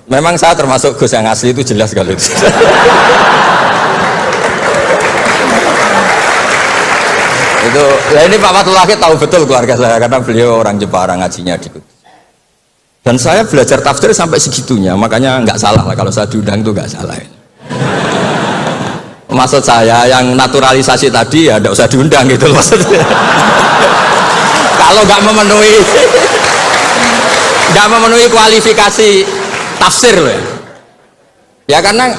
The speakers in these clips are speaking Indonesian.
Memang saya termasuk Gus yang asli itu jelas kalau itu. Itu, ya ini Pak Fatullah tahu betul keluarga saya karena beliau orang Jepara ngajinya di Kudus. Dan saya belajar tafsir sampai segitunya, makanya nggak salah lah kalau saya diundang itu nggak salah. Maksud saya yang naturalisasi tadi ya nggak usah diundang gitu maksudnya. Kalau nggak memenuhi kualifikasi tafsir loh ya karena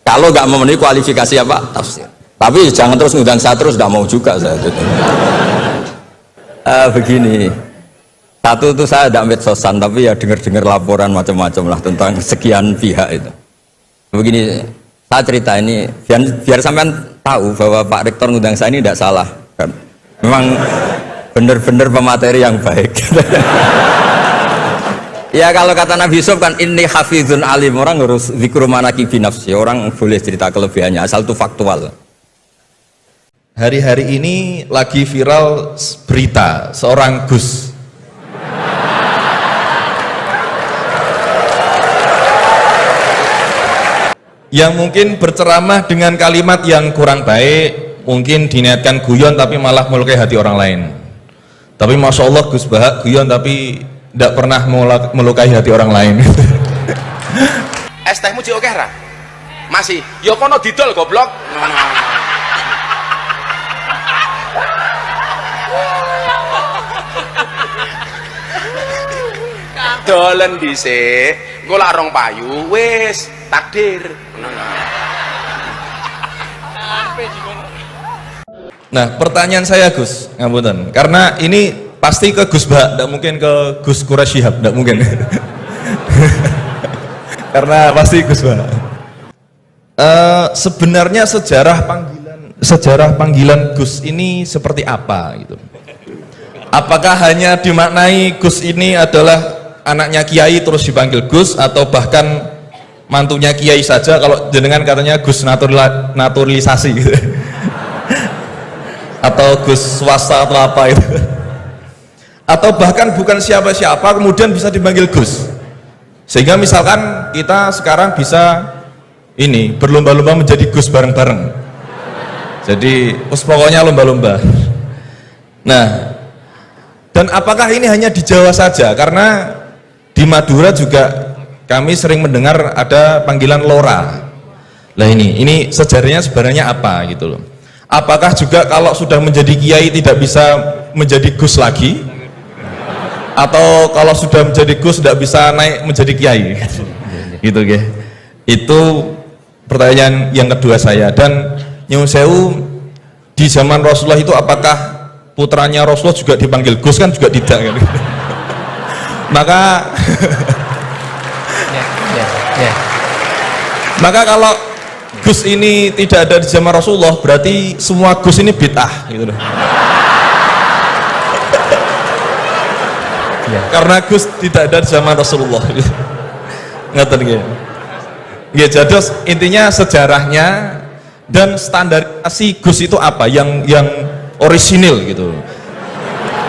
kalau nggak memenuhi kualifikasi apa tafsir. Tapi jangan terus ngundang saya terus, nggak mau juga saya gitu. Begini, satu itu saya tidak medsosan tapi ya dengar laporan macam-macam lah tentang sekian pihak itu. Begini, saya cerita ini biar sampean tahu bahwa Pak Rektor ngundang saya ini tidak salah kan. Memang benar-benar pemateri yang baik. Ya kalau kata Nabi Yusuf kan ini hafizun alim, orang harus zikru manaki binafsi, orang boleh cerita kelebihannya asal itu faktual. Hari-hari ini lagi viral berita seorang Gus yang mungkin berceramah dengan kalimat yang kurang baik, mungkin diniatkan guyon tapi malah melukai hati orang lain. Tapi Masya Allah Gus Bahak guyon tapi tidak pernah melukai hati orang lain. Es tehmu cik oke ra? Masih? Ya kono didol goblok. Dolen dhisik, engko lak rong payu wis takdir. Nah, pertanyaan saya Gus, ngapunten. Karena ini pasti ke Gus Bah, tidak mungkin ke Gus Quraisy Shihab, tidak mungkin. Karena pasti Gus Bah. Sebenarnya sejarah panggilan Gus ini seperti apa gitu? Apakah hanya dimaknai Gus ini adalah anaknya Kiai terus dipanggil Gus, atau bahkan mantunya Kiai saja kalau jenengan katanya Gus naturalisasi gitu. Atau Gus swasta atau apa itu, atau bahkan bukan siapa-siapa kemudian bisa dipanggil Gus, sehingga misalkan kita sekarang bisa ini berlomba-lomba menjadi Gus bareng-bareng, jadi pokoknya lomba-lomba. Nah, dan apakah ini hanya di Jawa saja? Karena di Madura juga kami sering mendengar ada panggilan Lora. Lah ini sejarahnya sebenarnya apa gitu loh. Apakah juga kalau sudah menjadi Kiai tidak bisa menjadi Gus lagi? Atau kalau sudah menjadi Gus tidak bisa naik menjadi Kiai? Gitu ya. Itu pertanyaan yang kedua saya. Dan nyuwun sewu, di zaman Rasulullah itu apakah putranya Rasulullah juga dipanggil Gus? Kan juga tidak kan? Maka kalau Gus ini tidak ada di zaman Rasulullah, berarti semua Gus ini bid'ah gitu loh. Karena Gus tidak ada di zaman Rasulullah. Ngerti nggih? Nggih, jadi intinya sejarahnya dan standarisasi Gus itu apa yang orisinil gitu.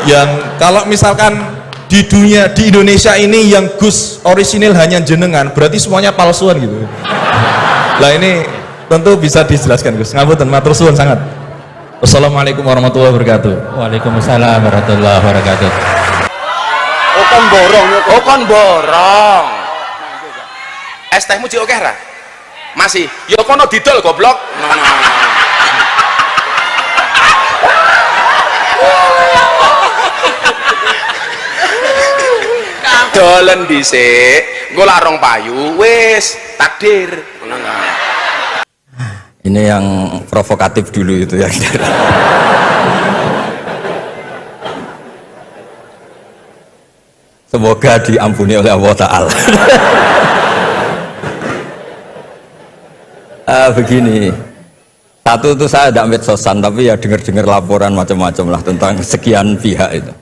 Yang kalau misalkan di dunia, di Indonesia ini yang Gus orisinil hanya jenengan, berarti semuanya palsuan gitu. Lah ini tentu bisa dijelaskan Gus. Ngapunten, matur suwun sangat. Wassalamualaikum warahmatullahi wabarakatuh. Waalaikumsalam warahmatullahi wabarakatuh. Kon borong. Es tehmu cik oke ra? Masih? Ya kono didol goblok. Dolen dhisik, engko lak rong payu wis takdir. Ini yang provokatif dulu itu ya. Semoga diampuni oleh Allah Ta'ala. Begini, satu itu saya tidak medsosan tapi ya dengar laporan macam-macam lah tentang sekian pihak itu.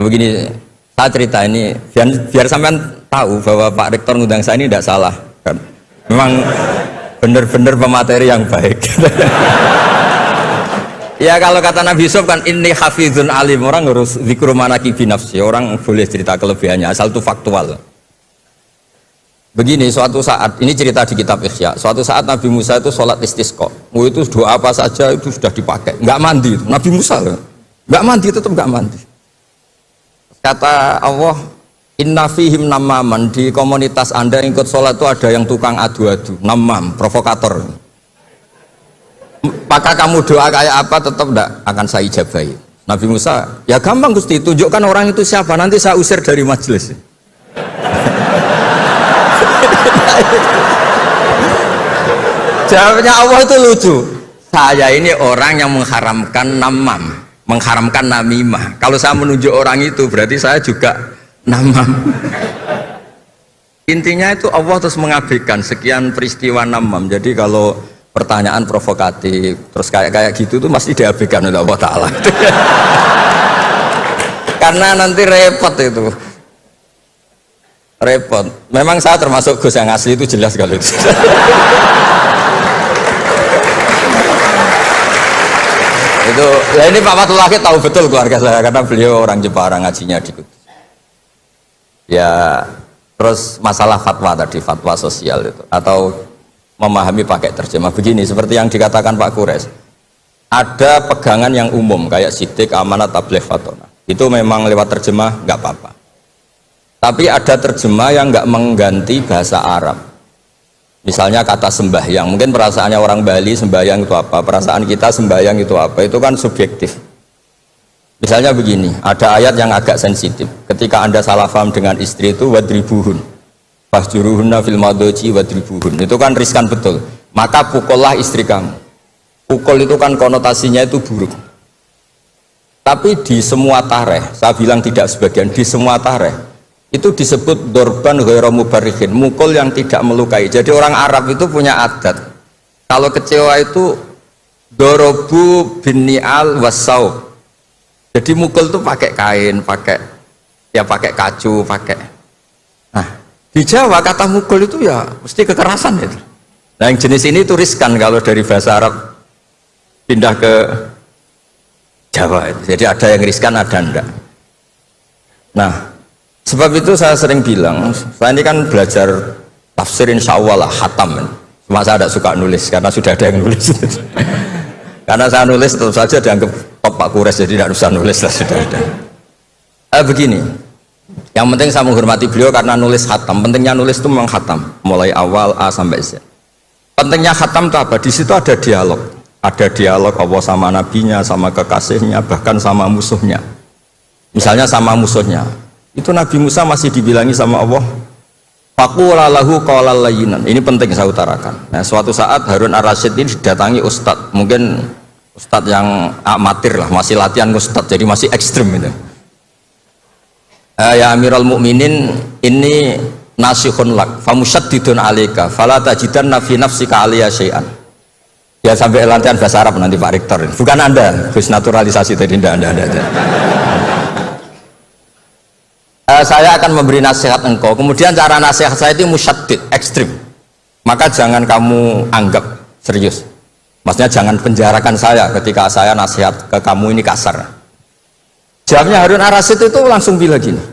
Begini, saya cerita ini biar sampean tahu bahwa Pak Rektor ngundang saya ini tidak salah kan. Memang benar-benar pemateri yang baik. Ya kalau kata Nabi Yusuf kan ini hafizun alim, orang harus zikru manaki binafsi, orang boleh cerita kelebihannya asal itu faktual. Begini, suatu saat, ini cerita di kitab Ihya, suatu saat Nabi Musa itu sholat istisqa, itu doa apa saja itu sudah dipakai, nggak mandi itu. Nabi Musa loh, nggak mandi, tetap nggak mandi. Kata Allah, inna fihim namaman, di komunitas anda yang ikut sholat itu ada yang tukang adu-adu, namam, provokator. Maka kamu doa kayak apa tetap enggak akan saya ijabahi. Nabi Musa, ya gampang Gusti, tunjukkan orang itu siapa, nanti saya usir dari majelis. Jawabnya Allah itu lucu. Saya ini orang yang mengharamkan namam, mengharamkan namimah. Kalau saya menunjuk orang itu berarti saya juga namam. Intinya itu Allah terus mengabaikan sekian peristiwa namam. Jadi kalau pertanyaan provokatif terus kayak gitu tuh masih diabaikan oleh Allah Ta'ala. Karena nanti repot itu. Repot. Memang saya termasuk Gus yang asli itu jelas kalau itu. Itu ya ini Pak Fatullah tahu betul keluarga saya karena beliau orang Jepara ngajinya di Kudus. Ya terus masalah fatwa tadi, fatwa sosial itu atau memahami pakai terjemah begini seperti yang dikatakan Pak Kures. Ada pegangan yang umum kayak sidik, amanat, tabligh, fatona. Itu memang lewat terjemah nggak apa-apa. Tapi ada terjemah yang nggak mengganti bahasa Arab. Misalnya kata sembahyang, mungkin perasaannya orang Bali sembahyang itu apa, perasaan kita sembahyang itu apa, itu kan subjektif. Misalnya begini, ada ayat yang agak sensitif. Ketika Anda salah paham dengan istri itu wadribuhun, fahjuruhunna fil madoji wadribuhun. Itu kan riskan betul. Maka pukullah istri kamu. Pukul itu kan konotasinya itu buruk. Tapi di semua tareh, saya bilang tidak sebagian, di semua tareh itu disebut dorban ghairu mubarrihin, mukul yang tidak melukai. Jadi orang Arab itu punya adat kalau kecewa itu dorobu bin ni'al wasaub. Jadi mukul itu pakai kain, pakai kacu, pakai. Nah di Jawa kata mukul itu ya mesti kekerasan itu. Nah yang jenis ini turiskan kalau dari bahasa Arab pindah ke Jawa. Jadi ada yang riskan, ada enggak. Nah sebab itu saya sering bilang, saya ini kan belajar tafsir insya Allah lah, khatam. Cuma saya tidak suka nulis, karena sudah ada yang nulis. Karena saya nulis tetap saja dianggap top Pak Kures, jadi tidak usah nulis lah, sudah ada. Begini, yang penting saya menghormati beliau karena nulis khatam. Pentingnya nulis itu memang khatam, mulai awal A sampai Z. Pentingnya khatam itu apa? Di situ ada dialog. Ada dialog Allah sama nabinya, sama kekasihnya, bahkan sama musuhnya. Misalnya sama musuhnya. Itu Nabi Musa masih dibilangi sama Allah faqula lahu qawlan layyinan. Ini penting saya utarakan. Nah, suatu saat Harun Ar-Rasyid ini didatangi ustadz, mungkin ustadz yang amatir lah, masih latihan ustadz, jadi masih ekstrim itu. Ya Amirul Mukminin, ini nasihun lak famusyaddidun alaika fala tajidanna fi nafsika aliyya syai'an. Ya sampai latihan bahasa Arab nanti Pak Rektor. Bukan Anda, Gus naturalisasi tadi Anda. Saya akan memberi nasihat engkau, kemudian cara nasihat saya itu musyaddid, ekstrim, maka jangan kamu anggap serius, maksudnya jangan penjarakan saya ketika saya nasihat ke kamu ini kasar. Jawabnya Harun Ar-Rasyid itu langsung bilang gini,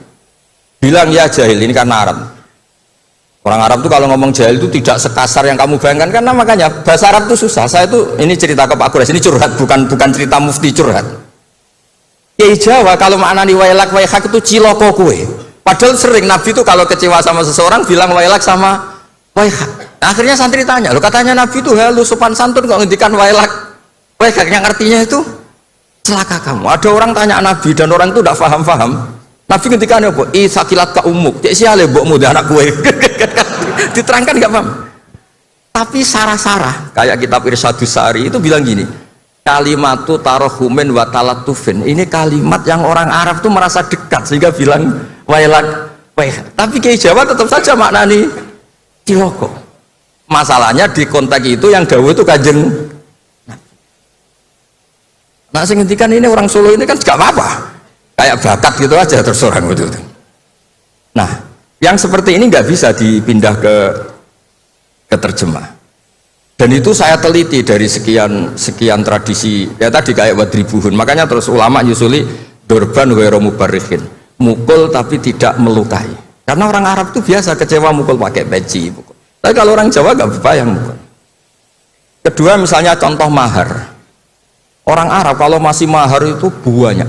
bilang ya jahil, ini karena Arab. Orang Arab itu kalau ngomong jahil itu tidak sekasar yang kamu bayangkan, karena makanya bahasa Arab itu susah. Saya itu, ini cerita ke Pak Kures, ini curhat, bukan cerita mufti, curhat. Kiai Jawa kalau maknani wailak waihak itu ciloko kue. Padahal sering Nabi itu kalau kecewa sama seseorang bilang wailak sama waihak. Nah, akhirnya santri tanya, lo katanya Nabi itu halus sopan santun kok ngendikan wailak waihak, yang artinya itu celaka kamu. Ada orang tanya Nabi dan orang itu tidak paham. Nabi ngendikan apa? Sakilat ka umuk. Cek siale mbokmu anak kue. Diterangkan nggak paham. Tapi sarah-sarah kayak kitab Irsyadus Sari itu bilang gini, kalimatu tarohumin wa talatufin, ini kalimat yang orang Arab tuh merasa dekat sehingga bilang wailak waihak. Tapi Kiai Jawa tetap saja maknani ciloko. Masalahnya di konteks itu yang dawuh itu Kanjeng. Nah sing ngendikan ini orang Solo ini kan gak apa-apa, kayak bakat gitu aja terus orang itu. Nah yang seperti ini nggak bisa dipindah ke terjemah. Dan itu saya teliti dari sekian tradisi ya tadi kayak wadribuhun, makanya terus ulama nyusuli dorban ghairu mubarrihin, mukul tapi tidak melukai. Karena orang Arab itu biasa kecewa mukul pakai peci. Tapi kalau orang Jawa nggak berbayang mukul. Kedua misalnya contoh mahar. Orang Arab kalau masih mahar itu banyak.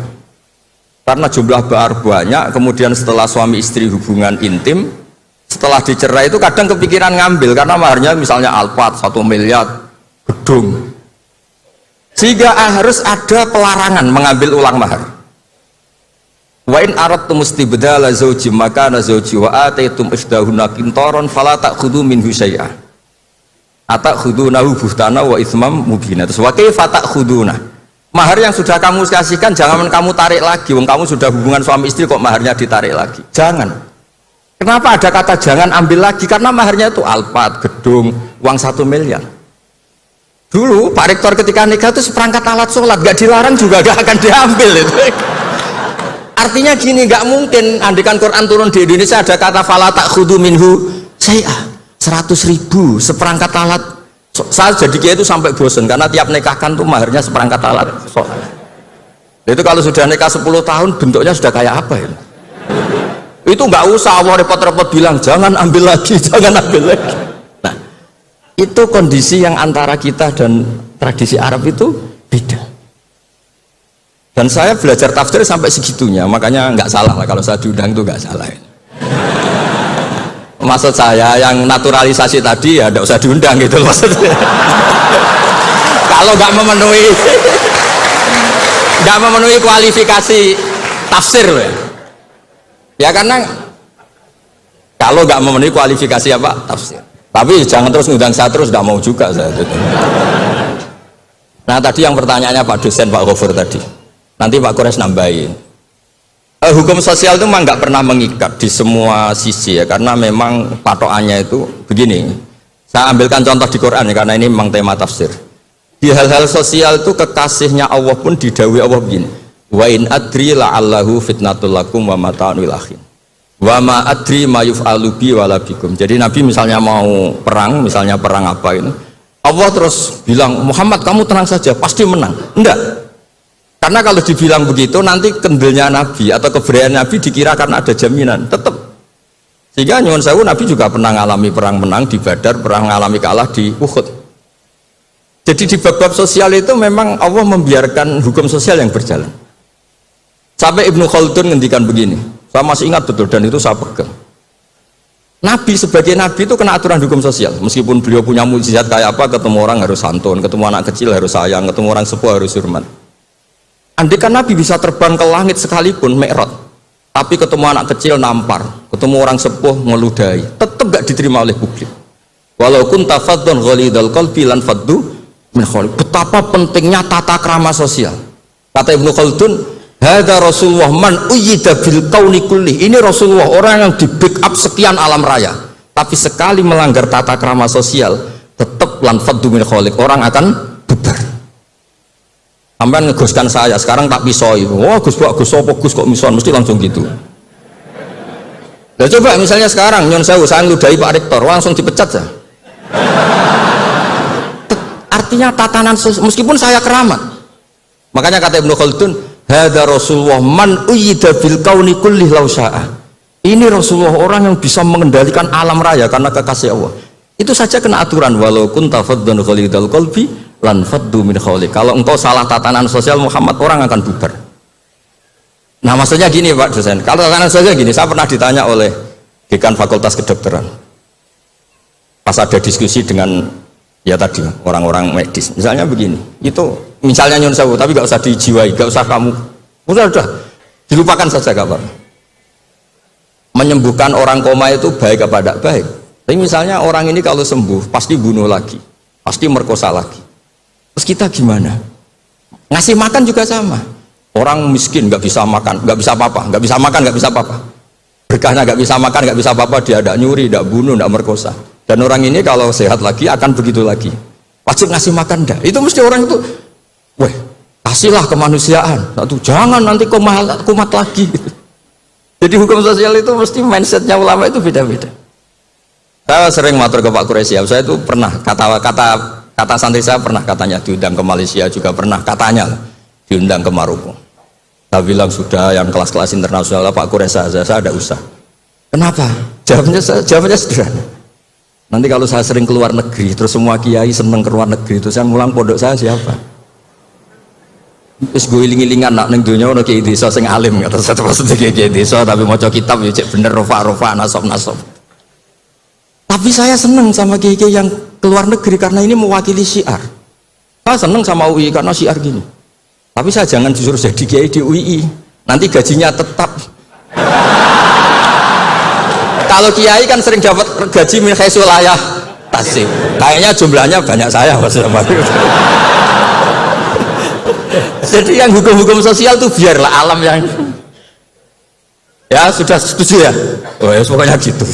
Karena jumlah mahar banyak, kemudian setelah suami istri hubungan intim, setelah dicerai itu kadang kepikiran ngambil karena maharnya misalnya Alphard 1 miliar, gedung. Sehingga harus ada pelarangan mengambil ulang mahar. Wa in aradtum istibdala zawji makana zawji wa ataitum isdahunna qintaran fala ta'khudhu minhu syai'a. Atakhudunahu buhtana wa itsmam mubina. Terus wa kaifa ta'khuduna? Mahar yang sudah kamu kasihkan jangan kamu tarik lagi. Wong kamu sudah hubungan suami istri kok maharnya ditarik lagi. Jangan. Kenapa ada kata jangan ambil lagi? Karena maharnya itu Alphard, gedung, uang 1 miliar. Dulu Pak Rektor ketika nikah itu seperangkat alat sholat, gak dilarang juga gak akan diambil itu. Artinya gini, gak mungkin andikan Quran turun di Indonesia ada kata fala ta'khudhu minhu syai'a 100.000 seperangkat alat. Saya jadi kiai itu sampai bosan karena tiap nikahkan tuh maharnya seperangkat alat sholat. Itu kalau sudah nikah 10 tahun bentuknya sudah kayak apa ya? Itu nggak usah Allah repot-repot bilang jangan ambil lagi, jangan ambil lagi. Nah, itu kondisi yang antara kita dan tradisi Arab itu beda. Dan saya belajar tafsir sampai segitunya, makanya nggak salah lah kalau saya diundang itu nggak salah. Maksud saya yang naturalisasi tadi ya nggak usah diundang gitu maksudnya. Kalau nggak memenuhi kualifikasi tafsir loh ya. Ya karena kalau nggak memenuhi kualifikasi apa tafsir. Tapi jangan terus ngundang saya terus, nggak mau juga saya. Nah tadi yang pertanyaannya Pak dosen Pak Ghafur tadi, nanti Pak Kures nambahin. Hukum sosial itu memang nggak pernah mengikat di semua sisi ya, karena memang patokannya itu begini. Saya ambilkan contoh di Quran ya, karena ini memang tema tafsir. Di hal-hal sosial itu kekasihnya Allah pun didhawuhi Allah begini. Wa in adri la'allahu fitnatul lakum wa mata'un lil akhin. Wa ma adri ma yuf'alu bi wala bikum. Jadi Nabi misalnya mau perang, misalnya perang apa ini, Allah terus bilang, Muhammad kamu tenang saja, pasti menang. Enggak. Karena kalau dibilang begitu nanti kendelnya Nabi atau keberanian Nabi dikira karena ada jaminan, tetap. Sehingga nyuwun sewu Nabi juga pernah mengalami perang menang di Badar, pernah mengalami kalah di Uhud. Jadi di bab-bab sosial itu memang Allah membiarkan hukum sosial yang berjalan. Sampai Ibnu Khaldun ngendikan begini, saya masih ingat betul dan itu saya pegang. Nabi sebagai Nabi itu kena aturan hukum sosial, meskipun beliau punya mukjizat kayak apa, ketemu orang harus santun, ketemu anak kecil harus sayang, ketemu orang sepuh harus hormat. Andai kan Nabi bisa terbang ke langit sekalipun Mi'raj, tapi ketemu anak kecil nampar, ketemu orang sepuh ngeludahi, tetap gak diterima oleh publik. Walaupun tafadzun ghalidul qalbi lan faddu min khaliq. Betapa pentingnya tata krama sosial. Kata Ibnu Khaldun, hadza Rasulullah man uyyida bil kauni kulli. Ini Rasulullah orang yang di backup sekian alam raya, tapi sekali melanggar tata krama sosial tetap lan faddu min khaliq, orang akan bubar. Sampai ngegoskan saya, sekarang tak pisoi. Wah Gus Pak, Gus Sopo, Gus kok mison, mesti langsung gitu. Nah coba misalnya sekarang, nyon sewu, saya ngeludahi Pak Rektor, langsung dipecat ya. Artinya tatanan sosial, meskipun saya keramat. Makanya kata Ibnu Khaldun, hadza Rasulullah man uyyida bil kauni kulli law syaa. Ini Rasulullah orang yang bisa mengendalikan alam raya karena kekasih Allah. Itu saja kena aturan, walau kunta faddan ghalidul qalbi lan faddu min khawli. Kalau engkau salah tatanan sosial Muhammad, orang akan bubar. Nah maksudnya gini Pak dosen, kalau tatanan sosial gini, saya pernah ditanya oleh dekan Fakultas Kedokteran pas ada diskusi dengan ya tadi orang-orang medis, misalnya begini, itu misalnya nyun sewu, tapi gak usah dijiwai, gak usah kamu udah dilupakan saja gak apa-apa. Menyembuhkan orang koma itu baik apa tidak baik, tapi misalnya orang ini kalau sembuh pasti bunuh lagi, pasti merkosa lagi. Terus kita gimana? Ngasih makan juga sama. Orang miskin nggak bisa makan, nggak bisa apa-apa, nggak bisa makan, nggak bisa apa-apa. Berkahnya nggak bisa makan, nggak bisa apa-apa, dia tidak nyuri, tidak bunuh, tidak merkosa. Dan orang ini kalau sehat lagi akan begitu lagi. Wajib ngasih makan dah. Itu mesti orang itu, weh, kasihlah kemanusiaan. Satu, jangan nanti kumat lagi. Jadi hukum sosial itu mesti mindsetnya ulama itu beda-beda. Saya sering matur ke Pak Quraisyah, saya itu pernah kata santri saya pernah katanya diundang ke Malaysia, juga pernah katanya diundang ke Maroko. Saya bilang sudah yang kelas-kelas internasional Pak Quraisyah, saya ada usah. Kenapa? Jawabannya sederhana. Nanti kalau saya sering keluar negeri, terus semua kiai seneng keluar negeri, terus yang ngulang pondok saya siapa? Terus gue iling-ilingan nak neng dunia ono kiai desa sing alim, kata saya maksudnya kiai desa tapi maca kitab ya cek bener rofa nasab. Tapi saya seneng sama kiai yang keluar negeri karena ini mewakili syiar. Saya seneng sama UI karena syiar gini. Tapi saya jangan disuruh jadi kiai di UI, nanti gajinya tetap. Kalau kiai kan sering dapat gaji min khaisul ayah tasib. Kayaknya jumlahnya banyak saya maksudnya. Jadi yang hukum-hukum sosial tuh biarlah alam yang ya sudah setuju ya. Oh ya pokoknya gitu.